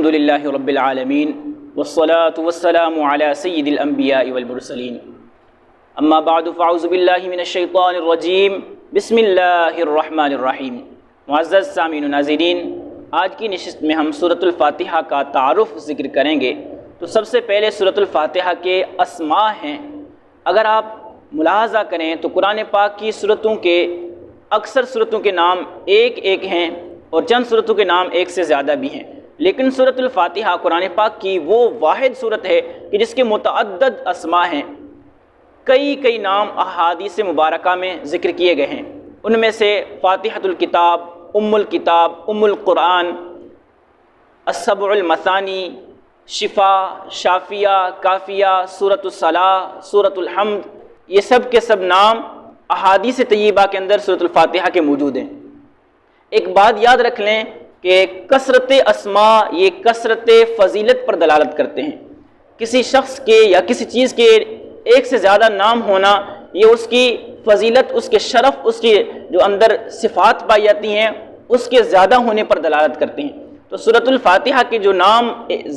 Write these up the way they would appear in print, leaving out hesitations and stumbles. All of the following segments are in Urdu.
الحمد للہ رب العالمین والصلاة والسلام علی سید الانبیاء والمرسلین اما بعد فاعوذ باللہ من الشیطان الرجیم بسم اللہ الرحمن الرحیم۔ معزز سامعین و ناظرین، آج کی نشست میں ہم سورۃ الفاتحہ کا تعارف ذکر کریں گے۔ تو سب سے پہلے سورۃ الفاتحہ کے اسماء ہیں۔ اگر آپ ملاحظہ کریں تو قرآن پاک کی سورتوں کے اکثر سورتوں کے نام ایک ایک ہیں اور چند سورتوں کے نام ایک سے زیادہ بھی ہیں، لیکن سورۃ الفاتحہ قرآن پاک کی وہ واحد سورت ہے کہ جس کے متعدد اسماء ہیں۔ کئی نام احادیث مبارکہ میں ذکر کیے گئے ہیں، ان میں سے فاتحۃ الکتاب، ام الکتاب، ام القرآن، السبع المثانی، شفا، شافیہ، کافیہ، سورۃ الصلاح، سورۃ الحمد، یہ سب کے سب نام احادیث طیبہ کے اندر سورۃ الفاتحہ کے موجود ہیں۔ ایک بات یاد رکھ لیں کہ کثرت اسماء یہ کثرت فضیلت پر دلالت کرتے ہیں۔ کسی شخص کے یا کسی چیز کے ایک سے زیادہ نام ہونا یہ اس کی فضیلت، اس کے شرف، اس کے جو اندر صفات پائی جاتی ہیں اس کے زیادہ ہونے پر دلالت کرتے ہیں۔ تو سورۃ الفاتحہ کے جو نام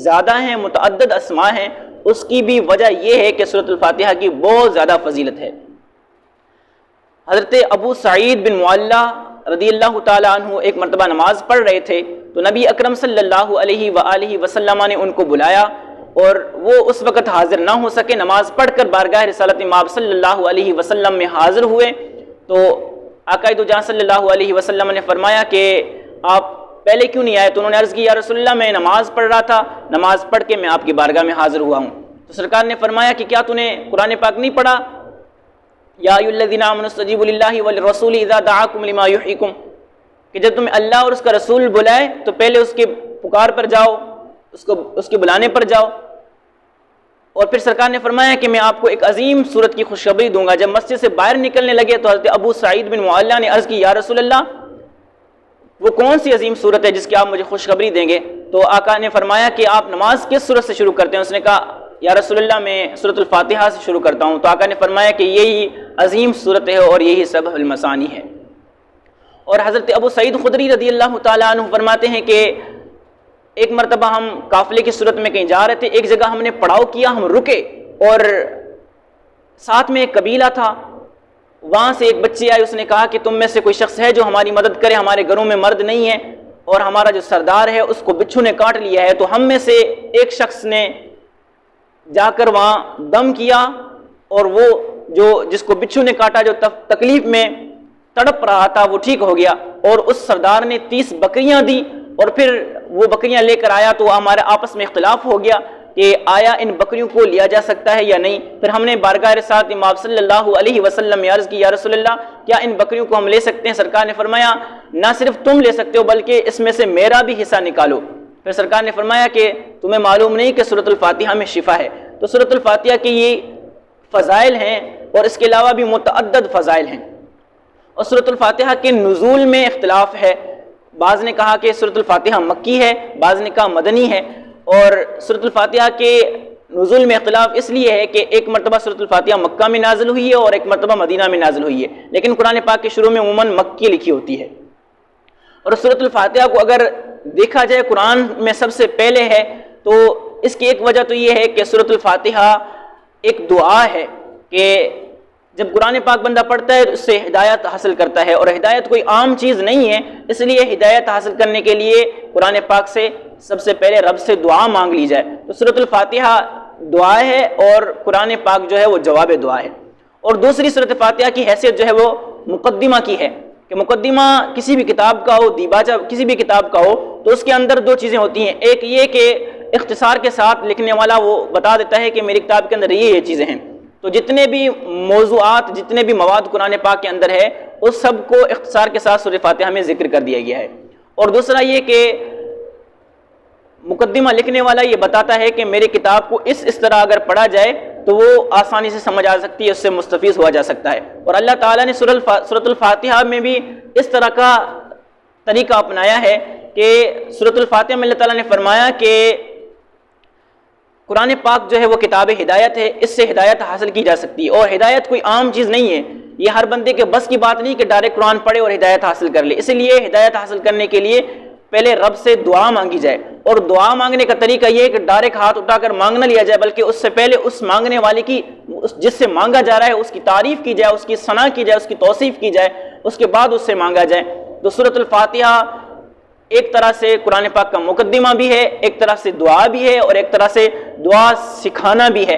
زیادہ ہیں، متعدد اسماء ہیں، اس کی بھی وجہ یہ ہے کہ سورۃ الفاتحہ کی بہت زیادہ فضیلت ہے۔ حضرت ابو سعید بن معلہ رضی اللہ تعالیٰ عنہ ایک مرتبہ نماز پڑھ رہے تھے تو نبی اکرم صلی اللہ علیہ وآلہ وسلم نے ان کو بلایا اور وہ اس وقت حاضر نہ ہو سکے، نماز پڑھ کر بارگاہ رسالت مآب صلی اللہ علیہ وسلم میں حاضر ہوئے۔ تو آقا دو جہاں صلی اللہ علیہ وسلم نے فرمایا کہ آپ پہلے کیوں نہیں آئے؟ تو انہوں نے عرض کی یا رسول اللہ میں نماز پڑھ رہا تھا، نماز پڑھ کے میں آپ کی بارگاہ میں حاضر ہوا ہوں۔ تو سرکار نے فرمایا کہ کیا تو نے قرآن پاک نہیں پڑھا؟ یا ایھا الذین آمنوا استجیبوا للہ وللرسول اذا دعاکم لما یحییکم، کہ جب تمہیں اللہ اور اس کا رسول بلائے تو پہلے اس کے پکار پر جاؤ، اس کے بلانے پر جاؤ۔ اور پھر سرکار نے فرمایا کہ میں آپ کو ایک عظیم صورت کی خوشخبری دوں گا۔ جب مسجد سے باہر نکلنے لگے تو حضرت ابو سعید بن معلہ نے عرض کی یا رسول اللہ وہ کون سی عظیم صورت ہے جس کی آپ مجھے خوشخبری دیں گے؟ تو آقا نے فرمایا کہ آپ نماز کس صورت سے شروع کرتے ہیں؟ اس نے کہا یا رسول اللہ میں سورۃ الفاتحہ سے شروع کرتا ہوں۔ تو آقا نے فرمایا کہ یہی عظیم صورت ہے اور یہی سبع المثانی ہے۔ اور حضرت ابو سعید خدری رضی اللہ تعالیٰ عنہ فرماتے ہیں کہ ایک مرتبہ ہم قافلے کی صورت میں کہیں جا رہے تھے، ایک جگہ ہم نے پڑاؤ کیا، ہم رکے اور ساتھ میں ایک قبیلہ تھا، وہاں سے ایک بچی آئی، اس نے کہا کہ تم میں سے کوئی شخص ہے جو ہماری مدد کرے، ہمارے گھروں میں مرد نہیں ہے اور ہمارا جو سردار ہے اس کو بچھو نے کاٹ لیا ہے۔ تو ہم میں سے ایک شخص نے جا کر وہاں دم کیا اور وہ جس کو بچھو نے کاٹا، جو تکلیف میں تڑپ رہا تھا، وہ ٹھیک ہو گیا۔ اور اس سردار نے 30 بکریاں دی اور پھر وہ بکریاں لے کر آیا تو ہمارے آپس میں اختلاف ہو گیا کہ آیا ان بکریوں کو لیا جا سکتا ہے یا نہیں۔ پھر ہم نے بارگاہ رسالت امام صلی اللہ علیہ وسلم میں عرض کی یا رسول اللہ کیا ان بکریوں کو ہم لے سکتے ہیں؟ سرکار نے فرمایا نہ صرف تم لے سکتے ہو بلکہ اس میں سے میرا بھی حصہ نکالو۔ پھر سرکار نے فرمایا کہ تمہیں معلوم نہیں کہ سورۃ الفاتحہ میں شفا ہے؟ تو سورۃ الفاتحہ کی یہ فضائل ہیں اور اس کے علاوہ بھی متعدد فضائل ہیں۔ اور سورۃ الفاتحہ کے نزول میں اختلاف ہے، بعض نے کہا کہ سورۃ الفاتحہ مکی ہے، بعض نے کہا مدنی ہے۔ اور سورۃ الفاتحہ کے نزول میں اختلاف اس لیے ہے کہ ایک مرتبہ سورۃ الفاتحہ مکہ میں نازل ہوئی ہے اور ایک مرتبہ مدینہ میں نازل ہوئی ہے، لیکن قرآن پاک کے شروع میں عموماً مکی لکھی ہوتی ہے۔ اور سورۃ الفاتحہ کو اگر دیکھا جائے قرآن میں سب سے پہلے ہے تو اس کی ایک وجہ تو یہ ہے کہ سورۃ الفاتحہ ایک دعا ہے کہ جب قرآن پاک بندہ پڑھتا ہے تو اس سے ہدایت حاصل کرتا ہے، اور ہدایت کوئی عام چیز نہیں ہے، اس لیے ہدایت حاصل کرنے کے لیے قرآن پاک سے سب سے پہلے رب سے دعا مانگ لی جائے۔ تو سورۃ الفاتحہ دعا ہے اور قرآن پاک جو ہے وہ جواب دعا ہے۔ اور دوسری سورۃ فاتحہ کی حیثیت جو ہے وہ مقدمہ کی ہے کہ مقدمہ کسی بھی کتاب کا ہو، دیباچہ کسی بھی کتاب کا ہو تو اس کے اندر دو چیزیں ہوتی ہیں، ایک یہ کہ اختصار کے ساتھ لکھنے والا وہ بتا دیتا ہے کہ میری کتاب کے اندر یہ چیزیں ہیں۔ تو جتنے بھی موضوعات، جتنے بھی مواد قرآن پاک کے اندر ہے اس سب کو اختصار کے ساتھ سورۃ فاتحہ میں ذکر کر دیا گیا ہے۔ اور دوسرا یہ کہ مقدمہ لکھنے والا یہ بتاتا ہے کہ میری کتاب کو اس طرح اگر پڑھا جائے تو وہ آسانی سے سمجھ آ سکتی ہے، اس سے مستفیض ہوا جا سکتا ہے۔ اور اللہ تعالیٰ نے سورۃ الفاتحہ میں بھی اس طرح کا طریقہ اپنایا ہے کہ سورۃ الفاتحہ میں اللہ تعالیٰ نے فرمایا کہ قرآن پاک جو ہے وہ کتاب ہدایت ہے، اس سے ہدایت حاصل کی جا سکتی ہے، اور ہدایت کوئی عام چیز نہیں ہے، یہ ہر بندے کے بس کی بات نہیں کہ ڈائریکٹ قرآن پڑھے اور ہدایت حاصل کر لے۔ اس لیے ہدایت حاصل کرنے کے لیے پہلے رب سے دعا مانگی جائے، اور دعا مانگنے کا طریقہ یہ ہے کہ ڈائریکٹ ہاتھ اٹھا کر مانگ نہ لیا جائے، بلکہ اس سے پہلے اس مانگنے والے کی، جس سے مانگا جا رہا ہے، اس کی تعریف کی جائے، اس کی ثنا کی جائے، اس کی توصیف کی جائے، اس کے بعد اس سے مانگا جائے۔ تو سورۃ الفاتحہ ایک طرح سے قرآن پاک کا مقدمہ بھی ہے، ایک طرح سے دعا بھی ہے، اور ایک طرح سے دعا سکھانا بھی ہے۔